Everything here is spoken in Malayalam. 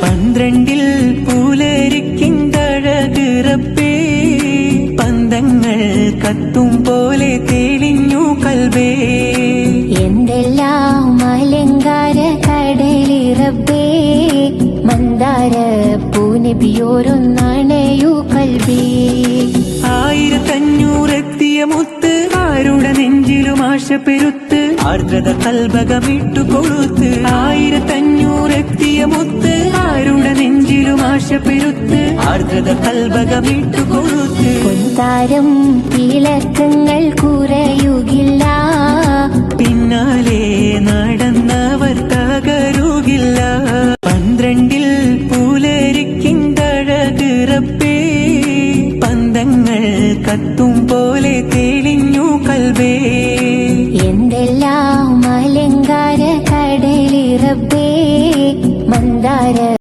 12 പൂലരിക്കിന്തഴക് റബ്ബേ, പന്തങ്ങൾ കത്തും പോലെ തെളിഞ്ഞു കൽബേ. എന്തെല്ലാം അലങ്കാര കടലി റബ്ബേ, മന്ദാര പൂനബിയോരൊന്നണയു കൽബേ. 1500 എത്തിയ മുത്ത് ആരുടെ നെഞ്ചിലും ആശ പെരുത്ത്, ആർദ്രത കൽബകമിട്ടു കൊളുത്ത്. 1500 എത്തിയ മുത്ത് ആരുടെ നെഞ്ചിലും ആശ പെരുത്ത്, ആർദ്രത കൽബകമിട്ടു കൊളുത്ത്. പൊൻതാരം തിളക്കങ്ങൾ കുറയുകില്ല, പിന്നാലെ നടന്നവർ തകരുകില്ല. 12 പൂലരിക്കിന്തഴക് റബ്ബേ, പന്തങ്ങൾ കത്തും പോലെ തെളിഞ്ഞു കൽബേ.